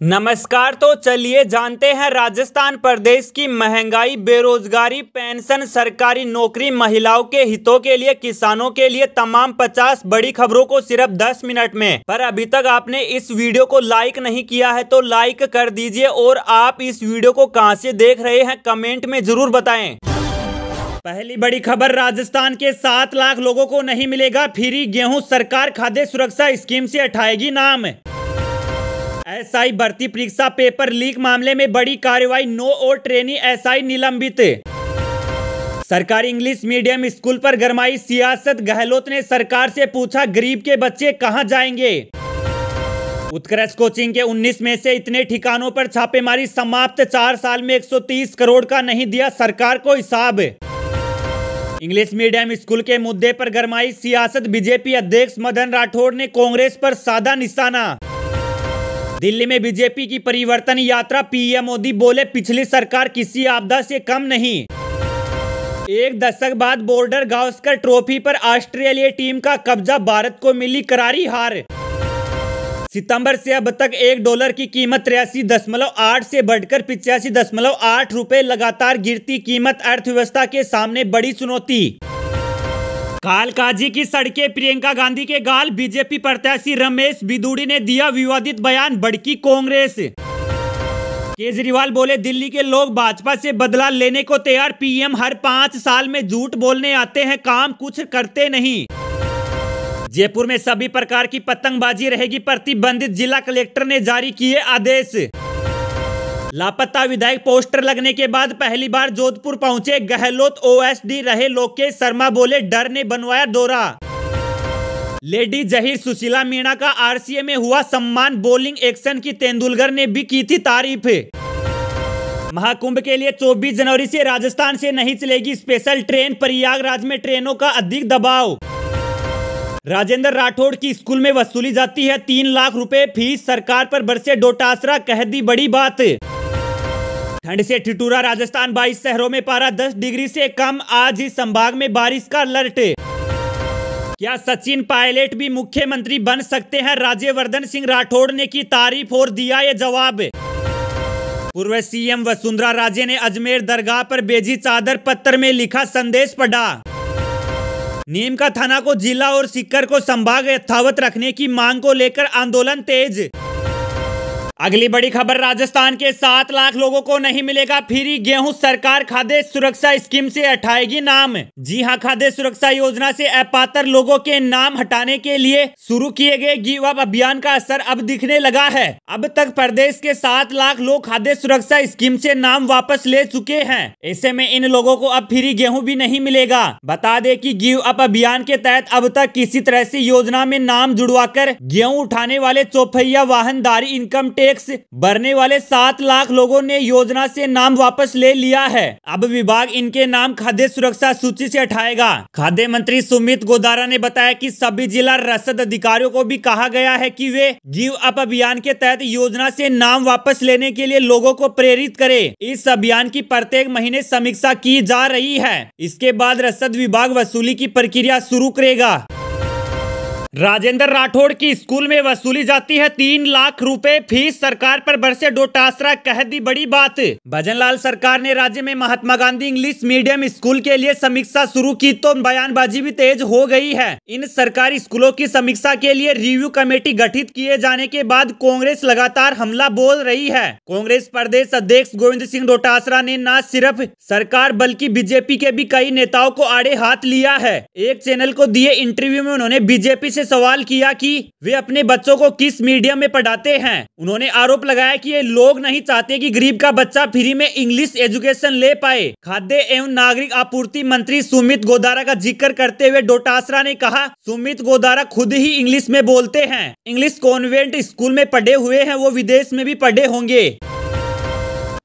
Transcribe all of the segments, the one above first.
नमस्कार। तो चलिए जानते हैं राजस्थान प्रदेश की महंगाई, बेरोजगारी, पेंशन, सरकारी नौकरी, महिलाओं के हितों के लिए, किसानों के लिए तमाम 50 बड़ी खबरों को सिर्फ 10 मिनट में। पर अभी तक आपने इस वीडियो को लाइक नहीं किया है तो लाइक कर दीजिए। और आप इस वीडियो को कहां से देख रहे हैं कमेंट में जरूर बताएं। पहली बड़ी खबर, राजस्थान के 7 लाख लोगों को नहीं मिलेगा फ्री गेहूं, सरकार खाद्य सुरक्षा स्कीम से हटाएगी नाम। एसआई भर्ती परीक्षा पेपर लीक मामले में बड़ी कार्रवाई, 9 और ट्रेनी एसआई निलंबित। सरकारी इंग्लिश मीडियम स्कूल पर गरमाई सियासत, गहलोत ने सरकार से पूछा गरीब के बच्चे कहां जाएंगे। उत्कर्ष कोचिंग के 19 में से इतने ठिकानों पर छापेमारी समाप्त, 4 साल में 130 करोड़ का नहीं दिया सरकार को हिसाब। इंग्लिश मीडियम स्कूल के मुद्दे पर गरमाई सियासत, बीजेपी अध्यक्ष मदन राठौड़ ने कांग्रेस पर साधा निशाना। दिल्ली में बीजेपी की परिवर्तन यात्रा, पीएम मोदी बोले पिछली सरकार किसी आपदा से कम नहीं। एक दशक बाद बॉर्डर गावस्कर ट्रॉफी पर ऑस्ट्रेलिया टीम का कब्जा, भारत को मिली करारी हार। सितंबर से अब तक $1 की कीमत 83.8 से बढ़कर 85.8 रुपए, लगातार गिरती कीमत अर्थव्यवस्था के सामने बड़ी चुनौती। कालकाजी की सड़कें, प्रियंका गांधी के गाल, बीजेपी प्रत्याशी रमेश बिदूड़ी ने दिया विवादित बयान, भड़की कांग्रेस। केजरीवाल बोले दिल्ली के लोग भाजपा से बदला लेने को तैयार, पीएम हर 5 साल में झूठ बोलने आते हैं, काम कुछ करते नहीं। जयपुर में सभी प्रकार की पतंगबाजी रहेगी प्रतिबंधित, जिला कलेक्टर ने जारी किए आदेश। लापता विधायक पोस्टर लगने के बाद पहली बार जोधपुर पहुंचे गहलोत, ओएसडी रहे लोकेश शर्मा बोले डर ने बनवाया दौरा। लेडी जहीर सुशीला मीणा का आरसीए में हुआ सम्मान, बॉलिंग एक्शन की तेंदुलकर ने भी की थी तारीफ। महाकुंभ के लिए 24 जनवरी से राजस्थान से नहीं चलेगी स्पेशल ट्रेन, प्रयागराज में ट्रेनों का अधिक दबाव। राजेंद्र राठौड़ की स्कूल में वसूली जाती है 3 लाख रुपए फीस, सरकार पर बरसे डोटासरा, कह दी बड़ी बात। ठंड से ठिठुरा राजस्थान, 22 शहरों में पारा 10 डिग्री से कम, आज ही संभाग में बारिश का अलर्ट। क्या सचिन पायलट भी मुख्यमंत्री बन सकते हैं, राज्यवर्धन सिंह राठौड़ ने की तारीफ और दिया ये जवाब। पूर्व सीएम वसुंधरा राजे ने अजमेर दरगाह पर भेजी चादर, पत्र में लिखा संदेश पढ़ा। नीम का थाना को जिला और सीकर को संभाग यथावत रखने की मांग को लेकर आंदोलन तेज। अगली बड़ी खबर, राजस्थान के 7 लाख लोगों को नहीं मिलेगा फ्री गेहूं, सरकार खाद्य सुरक्षा स्कीम से हटाएगी नाम। जी हां, खाद्य सुरक्षा योजना से अपात्र लोगों के नाम हटाने के लिए शुरू किए गए गिव अप अभियान का असर अब दिखने लगा है। अब तक प्रदेश के 7 लाख लोग खाद्य सुरक्षा स्कीम से नाम वापस ले चुके हैं। ऐसे में इन लोगों को अब फ्री गेहूं भी नहीं मिलेगा। बता दें कि गिव अप अभियान के तहत अब तक किसी तरह से योजना में नाम जुड़वाकर गेहूं उठाने वाले चौपहिया वाहनधारी, इनकम टैक्स भरने वाले 7 लाख लोगों ने योजना से नाम वापस ले लिया है। अब विभाग इनके नाम खाद्य सुरक्षा सूची से हटाएगा। खाद्य मंत्री सुमित गोदारा ने बताया कि सभी जिला रसद अधिकारियों को भी कहा गया है कि वे गिव अप अभियान के तहत योजना से नाम वापस लेने के लिए लोगों को प्रेरित करें। इस अभियान की प्रत्येक महीने समीक्षा की जा रही है। इसके बाद रसद विभाग वसूली की प्रक्रिया शुरू करेगा। राजेंद्र राठौड़ की स्कूल में वसूली जाती है 3 लाख रुपए फीस, सरकार पर बरसे डोटासरा, कह दी बड़ी बात। भजनलाल सरकार ने राज्य में Mahatma Gandhi English medium school के लिए समीक्षा शुरू की तो बयानबाजी भी तेज हो गई है। इन सरकारी स्कूलों की समीक्षा के लिए रिव्यू कमेटी गठित किए जाने के बाद कांग्रेस लगातार हमला बोल रही है। कांग्रेस प्रदेश अध्यक्ष गोविंद सिंह डोटासरा ने न सिर्फ सरकार बल्कि बीजेपी के भी कई नेताओं को आड़े हाथ लिया है। एक चैनल को दिए इंटरव्यू में उन्होंने बीजेपी से सवाल किया कि वे अपने बच्चों को किस मीडियम में पढ़ाते हैं। उन्होंने आरोप लगाया कि ये लोग नहीं चाहते कि गरीब का बच्चा फ्री में इंग्लिश एजुकेशन ले पाए। खाद्य एवं नागरिक आपूर्ति मंत्री सुमित गोदारा का जिक्र करते हुए डोटासरा ने कहा, सुमित गोदारा खुद ही इंग्लिश में बोलते हैं, इंग्लिश कॉन्वेंट स्कूल में पढ़े हुए हैं, वो विदेश में भी पढ़े होंगे।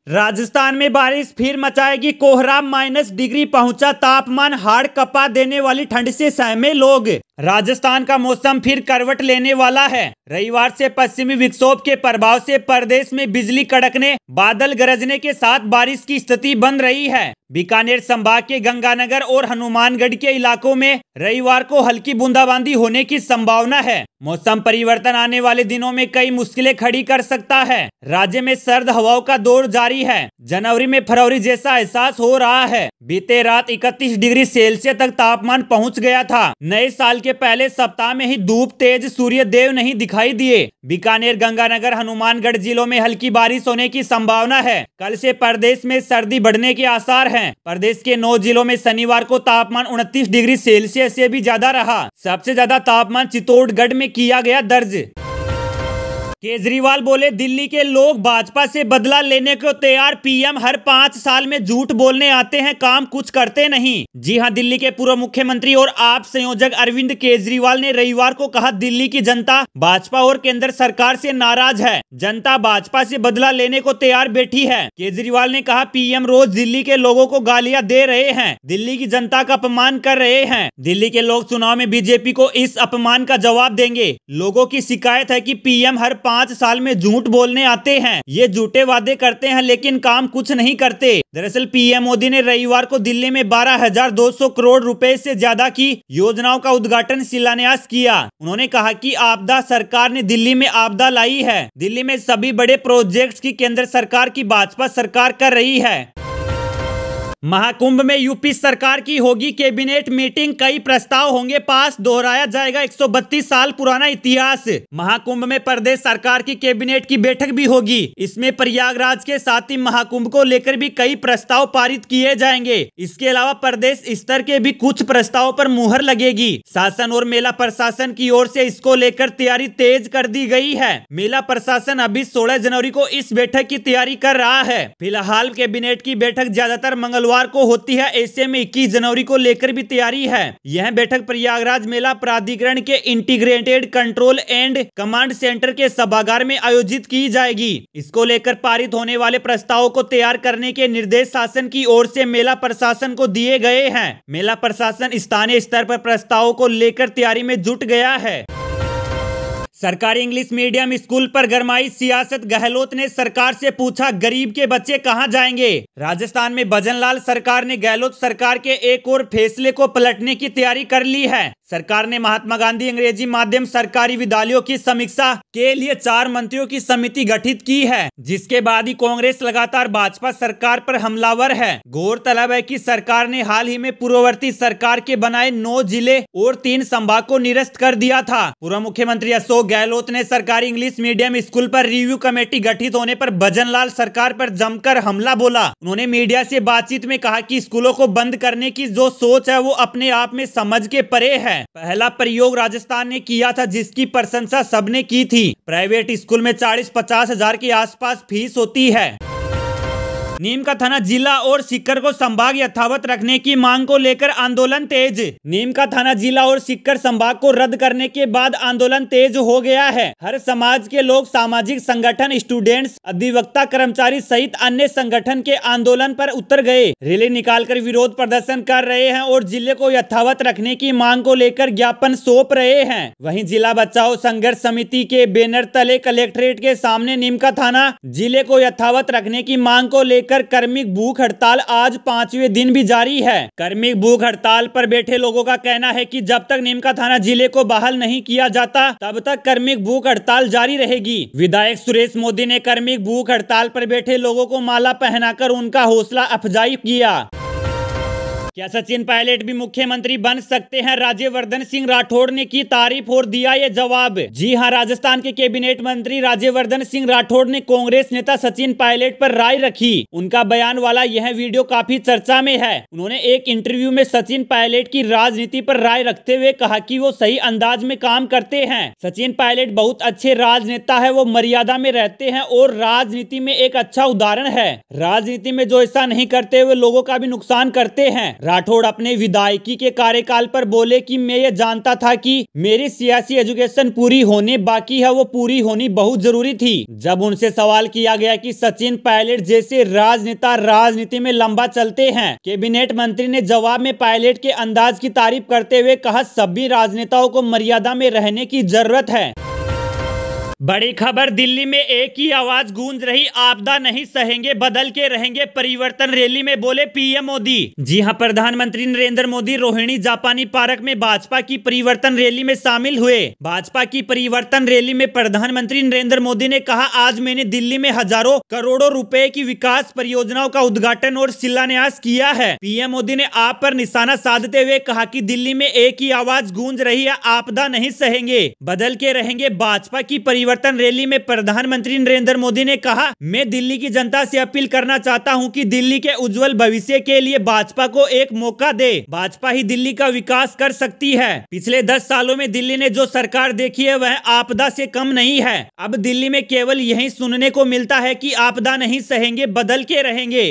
राजस्थान में बारिश फिर मचाएगी कोहराम, -डिग्री पहुंचा तापमान, हाड़ कपा देने वाली ठंड से सहमे लोग। राजस्थान का मौसम फिर करवट लेने वाला है। रविवार से पश्चिमी विक्षोभ के प्रभाव से प्रदेश में बिजली कड़कने, बादल गरजने के साथ बारिश की स्थिति बन रही है। बीकानेर संभाग के गंगानगर और हनुमानगढ़ के इलाकों में रविवार को हल्की बूंदाबांदी होने की संभावना है। मौसम परिवर्तन आने वाले दिनों में कई मुश्किलें खड़ी कर सकता है। राज्य में सर्द हवाओं का दौर जारी है। जनवरी में फरवरी जैसा एहसास हो रहा है। बीते रात 31 डिग्री सेल्सियस तक तापमान पहुंच गया था। नए साल के पहले सप्ताह में ही धूप तेज सूर्य देव नहीं दिखाई दिए। बीकानेर, गंगानगर, हनुमानगढ़ जिलों में हल्की बारिश होने की संभावना है। कल से प्रदेश में सर्दी बढ़ने के आसार हैं। प्रदेश के 9 जिलों में शनिवार को तापमान 29 डिग्री सेल्सियस से भी ज्यादा रहा। सबसे ज्यादा तापमान चित्तौड़गढ़ में किया गया दर्ज। केजरीवाल बोले, दिल्ली के लोग भाजपा से बदला लेने को तैयार। पीएम हर 5 साल में झूठ बोलने आते हैं, काम कुछ करते नहीं। जी हां, दिल्ली के पूर्व मुख्यमंत्री और आप संयोजक अरविंद केजरीवाल ने रविवार को कहा, दिल्ली की जनता भाजपा और केंद्र सरकार से नाराज है। जनता भाजपा से बदला लेने को तैयार बैठी है। केजरीवाल ने कहा, पीएम रोज दिल्ली के लोगों को गालियां दे रहे हैं, दिल्ली की जनता का अपमान कर रहे हैं। दिल्ली के लोग चुनाव में बीजेपी को इस अपमान का जवाब देंगे। लोगों की शिकायत है कि पीएम हर 5 साल में झूठ बोलने आते हैं। ये झूठे वादे करते हैं लेकिन काम कुछ नहीं करते। दरअसल पीएम मोदी ने रविवार को दिल्ली में 12,200 करोड़ रुपए से ज्यादा की योजनाओं का उद्घाटन शिलान्यास किया। उन्होंने कहा कि आपदा सरकार ने दिल्ली में आपदा लाई है। दिल्ली में सभी बड़े प्रोजेक्ट्स की केंद्र सरकार की भाजपा सरकार कर रही है। महाकुंभ में यूपी सरकार की होगी कैबिनेट मीटिंग, कई प्रस्ताव होंगे पास, दोहराया जाएगा 132 साल पुराना इतिहास। महाकुंभ में प्रदेश सरकार की कैबिनेट की बैठक भी होगी। इसमें प्रयागराज के साथ ही महाकुंभ को लेकर भी कई प्रस्ताव पारित किए जाएंगे। इसके अलावा प्रदेश स्तर के भी कुछ प्रस्तावों पर मुहर लगेगी। शासन और मेला प्रशासन की ओर से इसको लेकर तैयारी तेज कर दी गई है। मेला प्रशासन अभी 16 जनवरी को इस बैठक की तैयारी कर रहा है। फिलहाल कैबिनेट की बैठक ज्यादातर मंगलवार को होती है। ऐसे में 21 जनवरी को लेकर भी तैयारी है। यह बैठक प्रयागराज मेला प्राधिकरण के integrated control and command centre के सभागार में आयोजित की जाएगी। इसको लेकर पारित होने वाले प्रस्तावों को तैयार करने के निर्देश शासन की ओर से मेला प्रशासन को दिए गए हैं। मेला प्रशासन स्थानीय स्तर पर प्रस्तावों को लेकर तैयारी में जुट गया है। सरकारी इंग्लिश मीडियम स्कूल पर गरमाई सियासत, गहलोत ने सरकार से पूछा, गरीब के बच्चे कहां जाएंगे। राजस्थान में भजनलाल सरकार ने गहलोत सरकार के एक और फैसले को पलटने की तैयारी कर ली है। सरकार ने महात्मा गांधी अंग्रेजी माध्यम सरकारी विद्यालयों की समीक्षा के लिए 4 मंत्रियों की समिति गठित की है, जिसके बाद ही कांग्रेस लगातार भाजपा सरकार पर हमलावर है। गौरतलब है कि सरकार ने हाल ही में पूर्ववर्ती सरकार के बनाए 9 जिले और 3 संभाग को निरस्त कर दिया था। पूर्व मुख्यमंत्री अशोक गहलोत ने सरकारी इंग्लिश मीडियम स्कूल पर रिव्यू कमेटी गठित होने पर भजनलाल सरकार पर जमकर हमला बोला। उन्होंने मीडिया से बातचीत में कहा कि स्कूलों को बंद करने की जो सोच है वो अपने आप में समझ के परे है। पहला प्रयोग राजस्थान ने किया था, जिसकी प्रशंसा सबने की थी। प्राइवेट स्कूल में 40-50 हजार के आसपास फीस होती है। नीम का थाना जिला और सीकर को संभाग यथावत रखने की मांग को लेकर आंदोलन तेज। नीम का थाना जिला और सीकर संभाग को रद्द करने के बाद आंदोलन तेज हो गया है। हर समाज के लोग, सामाजिक संगठन, स्टूडेंट्स, अधिवक्ता, कर्मचारी सहित अन्य संगठन के आंदोलन पर उतर गए। रैली निकालकर विरोध प्रदर्शन कर रहे हैं और जिले को यथावत रखने की मांग को लेकर ज्ञापन सौंप रहे हैं। वहीं जिला बचाओ संघर्ष समिति के बैनर तले कलेक्ट्रेट के सामने नीम का थाना जिले को यथावत रखने की मांग को लेकर कार्मिक भूख हड़ताल आज 5वें दिन भी जारी है। कार्मिक भूख हड़ताल पर बैठे लोगों का कहना है कि जब तक नीम का थाना जिले को बहाल नहीं किया जाता तब तक कार्मिक भूख हड़ताल जारी रहेगी। विधायक सुरेश मोदी ने कार्मिक भूख हड़ताल पर बैठे लोगों को माला पहनाकर उनका हौसला अफजाई किया। क्या सचिन पायलट भी मुख्यमंत्री बन सकते हैं? राज्यवर्धन सिंह राठौड़ ने की तारीफ और दिया ये जवाब। जी हां, राजस्थान के कैबिनेट मंत्री राज्यवर्धन सिंह राठौड़ ने कांग्रेस नेता सचिन पायलट पर राय रखी। उनका बयान वाला यह वीडियो काफी चर्चा में है। उन्होंने एक इंटरव्यू में सचिन पायलट की राजनीति पर राय रखते हुए कहा कि वो सही अंदाज में काम करते हैं। सचिन पायलट बहुत अच्छे राजनेता है, वो मर्यादा में रहते हैं और राजनीति में एक अच्छा उदाहरण है। राजनीति में जो ऐसा नहीं करते वे लोगों का भी नुकसान करते हैं। राठौड़ अपने विधायकी के कार्यकाल पर बोले कि मैं ये जानता था कि मेरी सियासी एजुकेशन पूरी होने बाकी है, वो पूरी होनी बहुत जरूरी थी। जब उनसे सवाल किया गया कि सचिन पायलट जैसे राजनेता राजनीति में लंबा चलते हैं, कैबिनेट मंत्री ने जवाब में पायलट के अंदाज की तारीफ करते हुए कहा, सभी राजनेताओं को मर्यादा में रहने की जरूरत है। बड़ी खबर, दिल्ली में एक ही आवाज गूंज रही, आपदा नहीं सहेंगे, बदल के रहेंगे परिवर्तन, रैली में बोले पीएम मोदी। जी हां, प्रधानमंत्री नरेंद्र मोदी रोहिणी जापानी पार्क में भाजपा की परिवर्तन रैली में शामिल हुए। भाजपा की परिवर्तन रैली में प्रधानमंत्री नरेंद्र मोदी ने कहा, आज मैंने दिल्ली में हजारों करोड़ों रुपए की विकास परियोजनाओं का उद्घाटन और शिलान्यास किया है। पीएम मोदी ने आप पर निशाना साधते हुए कहा कि दिल्ली में एक ही आवाज गूंज रही है, आपदा नहीं सहेंगे, बदल के रहेंगे। भाजपा की परिवर्तन रैली में प्रधानमंत्री नरेंद्र मोदी ने कहा, मैं दिल्ली की जनता से अपील करना चाहता हूं कि दिल्ली के उज्जवल भविष्य के लिए भाजपा को एक मौका दे। भाजपा ही दिल्ली का विकास कर सकती है। पिछले 10 सालों में दिल्ली ने जो सरकार देखी है वह आपदा से कम नहीं है। अब दिल्ली में केवल यही सुनने को मिलता है कि आपदा नहीं सहेंगे, बदल के रहेंगे।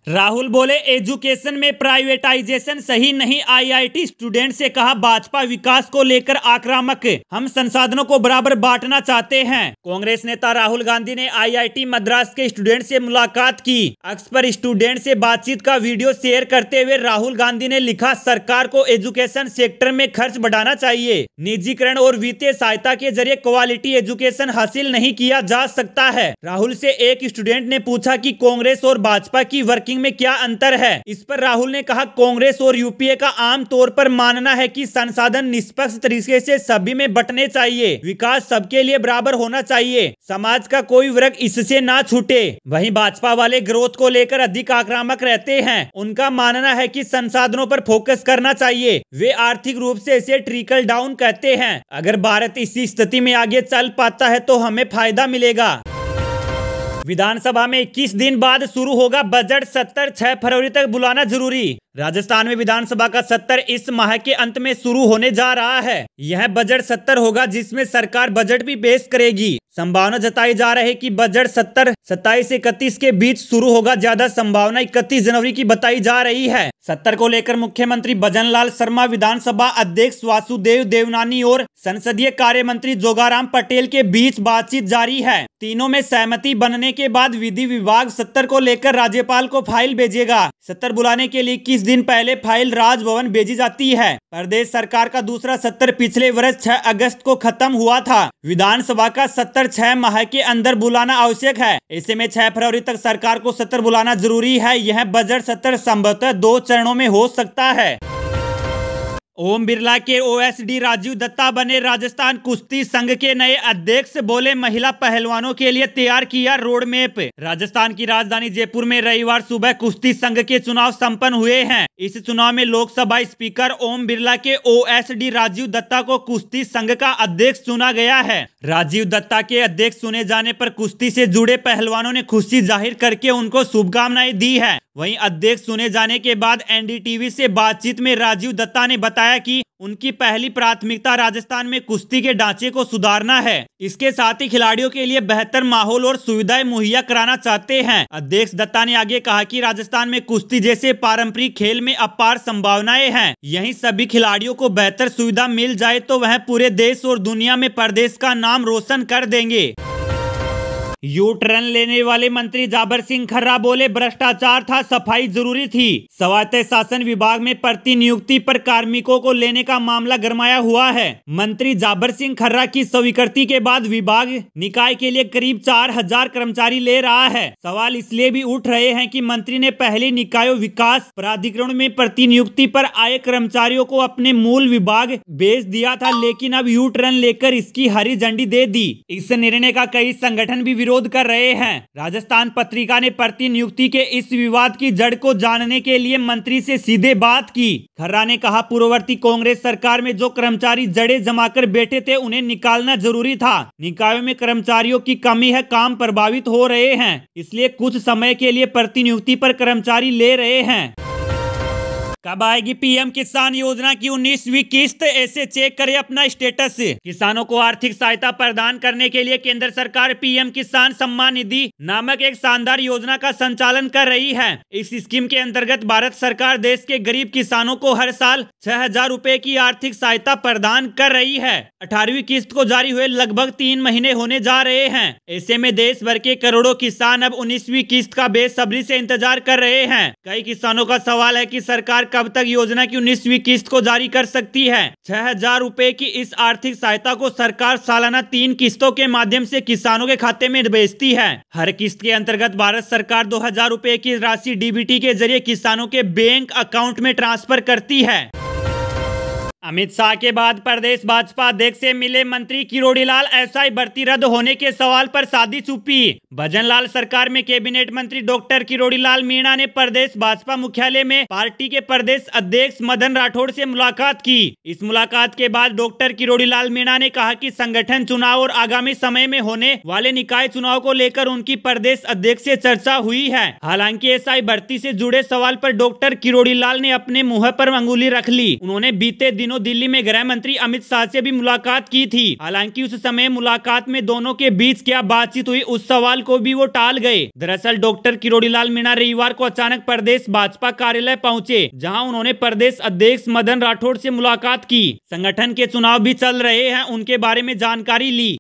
राहुल बोले, एजुकेशन में प्राइवेटाइजेशन सही नहीं, आईआईटी स्टूडेंट से कहा, भाजपा विकास को लेकर आक्रामक, हम संसाधनों को बराबर बांटना चाहते हैं। कांग्रेस नेता राहुल गांधी ने आईआईटी मद्रास के स्टूडेंट से मुलाकात की। अक्स पर स्टूडेंट से बातचीत का वीडियो शेयर करते हुए राहुल गांधी ने लिखा, सरकार को एजुकेशन सेक्टर में खर्च बढ़ाना चाहिए। निजीकरण और वित्तीय सहायता के जरिए क्वालिटी एजुकेशन हासिल नहीं किया जा सकता है। राहुल से एक स्टूडेंट ने पूछा कि कांग्रेस और भाजपा की वर्किंग में क्या अंतर है। इस पर राहुल ने कहा, कांग्रेस और यूपीए का आम तौर पर मानना है कि संसाधन निष्पक्ष तरीके से सभी में बंटने चाहिए, विकास सबके लिए बराबर होना चाहिए, समाज का कोई वर्ग इससे ना छूटे। वहीं भाजपा वाले ग्रोथ को लेकर अधिक आक्रामक रहते हैं। उनका मानना है कि संसाधनों पर फोकस करना चाहिए। वे आर्थिक रूप से इसे ट्रिकल डाउन कहते हैं। अगर भारत इसी स्थिति में आगे चल पाता है तो हमें फायदा मिलेगा। विधानसभा में 21 दिन बाद शुरू होगा बजट सत्र, 6 फरवरी तक बुलाना जरूरी। राजस्थान में विधानसभा का सत्र इस माह के अंत में शुरू होने जा रहा है। यह बजट सत्र होगा जिसमें सरकार बजट भी पेश करेगी। संभावना जताई जा रही है कि बजट सत्र 27 से 31 के बीच शुरू होगा। ज्यादा संभावना 31 जनवरी की बताई जा रही है। सत्र को लेकर मुख्यमंत्री भजनलाल शर्मा, विधानसभा अध्यक्ष वासुदेव देवनानी और संसदीय कार्य मंत्री जोगाराम पटेल के बीच बातचीत जारी है। तीनों में सहमति बनने के बाद विधि विभाग सत्र को लेकर राज्यपाल को फाइल भेजेगा। सत्र बुलाने के लिए 21 दिन पहले फाइल राजभवन भेजी जाती है। प्रदेश सरकार का दूसरा सत्र पिछले वर्ष 6 अगस्त को खत्म हुआ था। विधानसभा का सत्र 6 माह के अंदर बुलाना आवश्यक है। ऐसे में 6 फरवरी तक सरकार को सत्र बुलाना जरूरी है। यह बजट सत्र संभवतः 2 चरणों में हो सकता है। ओम बिरला के ओएसडी राजीव दत्ता बने राजस्थान कुश्ती संघ के नए अध्यक्ष। बोले, महिला पहलवानों के लिए तैयार किया रोड मैप। राजस्थान की राजधानी जयपुर में रविवार सुबह कुश्ती संघ के चुनाव संपन्न हुए हैं। इस चुनाव में लोकसभा स्पीकर ओम बिरला के ओएसडी राजीव दत्ता को कुश्ती संघ का अध्यक्ष चुना गया है। राजीव दत्ता के अध्यक्ष चुने जाने पर कुश्ती से जुड़े पहलवानों ने खुशी जाहिर करके उनको शुभकामनाएं दी है। वहीं अध्यक्ष चुने जाने के बाद एनडीटीवी से बातचीत में राजीव दत्ता ने बताया कि उनकी पहली प्राथमिकता राजस्थान में कुश्ती के ढांचे को सुधारना है। इसके साथ ही खिलाड़ियों के लिए बेहतर माहौल और सुविधाएं मुहैया कराना चाहते हैं। अध्यक्ष दत्ता ने आगे कहा कि राजस्थान में कुश्ती जैसे पारंपरिक खेल में अपार संभावनाएं हैं। यहीं सभी खिलाड़ियों को बेहतर सुविधा मिल जाए तो वह पूरे देश और दुनिया में प्रदेश का नाम रोशन कर देंगे। यू टर्न लेने वाले मंत्री जाबर सिंह खर्रा बोले, भ्रष्टाचार था, सफाई जरूरी थी। स्वायत्त शासन विभाग में प्रतिनियुक्ति पर कार्मिकों को लेने का मामला गरमाया हुआ है। मंत्री जाबर सिंह खर्रा की स्वीकृति के बाद विभाग निकाय के लिए करीब 4000 कर्मचारी ले रहा है। सवाल इसलिए भी उठ रहे हैं कि मंत्री ने पहले निकायों विकास प्राधिकरण में प्रतिनियुक्ति पर आए कर्मचारियों को अपने मूल विभाग भेज दिया था, लेकिन अब यू टर्न लेकर इसकी हरी झंडी दे दी। इस निर्णय का कई संगठन भी विरोध कर रहे हैं। राजस्थान पत्रिका ने प्रतिनियुक्ति के इस विवाद की जड़ को जानने के लिए मंत्री से सीधे बात की। खर्रा ने कहा, पूर्ववर्ती कांग्रेस सरकार में जो कर्मचारी जड़े जमाकर बैठे थे उन्हें निकालना जरूरी था। निकायों में कर्मचारियों की कमी है, काम प्रभावित हो रहे हैं, इसलिए कुछ समय के लिए प्रतिनियुक्ति पर कर्मचारी ले रहे हैं। कब आएगी पीएम किसान योजना की 19वीं किस्त, ऐसे चेक करें अपना स्टेटस। किसानों को आर्थिक सहायता प्रदान करने के लिए केंद्र सरकार पीएम किसान सम्मान निधि नामक एक शानदार योजना का संचालन कर रही है। इस स्कीम के अंतर्गत भारत सरकार देश के गरीब किसानों को हर साल 6,000 रुपए की आर्थिक सहायता प्रदान कर रही है। 18वीं किस्त को जारी हुए लगभग 3 महीने होने जा रहे हैं। ऐसे में देश भर के करोड़ों किसान अब 19वीं किस्त का बेसब्री से इंतजार कर रहे हैं। कई किसानों का सवाल है कि सरकार कब तक योजना की 19वीं किस्त को जारी कर सकती है। 6,000 रुपए की इस आर्थिक सहायता को सरकार सालाना 3 किस्तों के माध्यम से किसानों के खाते में भेजती है। हर किस्त के अंतर्गत भारत सरकार 2,000 रुपए की राशि डीबीटी के जरिए किसानों के बैंक अकाउंट में ट्रांसफर करती है। अमित शाह के बाद प्रदेश भाजपा अध्यक्ष से मिले मंत्री किरोड़ी लाल, एसआई भर्ती रद्द होने के सवाल पर साधी चुप्पी। भजन लाल सरकार में कैबिनेट मंत्री डॉक्टर किरोड़ी लाल मीणा ने प्रदेश भाजपा मुख्यालय में पार्टी के प्रदेश अध्यक्ष मदन राठौड़ से मुलाकात की। इस मुलाकात के बाद डॉक्टर किरोड़ी लाल मीणा ने कहा कि संगठन चुनाव और आगामी समय में होने वाले निकाय चुनाव को लेकर उनकी प्रदेश अध्यक्ष से चर्चा हुई है। हालांकि एसआई भर्ती से जुड़े सवाल पर डॉक्टर किरोड़ी लाल ने अपने मुंह पर अंगुली रख ली। उन्होंने बीते दिनों दिल्ली में गृह मंत्री अमित शाह से भी मुलाकात की थी। हालांकि उस समय मुलाकात में दोनों के बीच क्या बातचीत हुई, उस सवाल को भी वो टाल गए। दरअसल डॉक्टर किरोड़ी लाल मीणा रविवार को अचानक प्रदेश भाजपा कार्यालय पहुंचे, जहां उन्होंने प्रदेश अध्यक्ष मदन राठौड़ से मुलाकात की। संगठन के चुनाव भी चल रहे हैं, उनके बारे में जानकारी ली।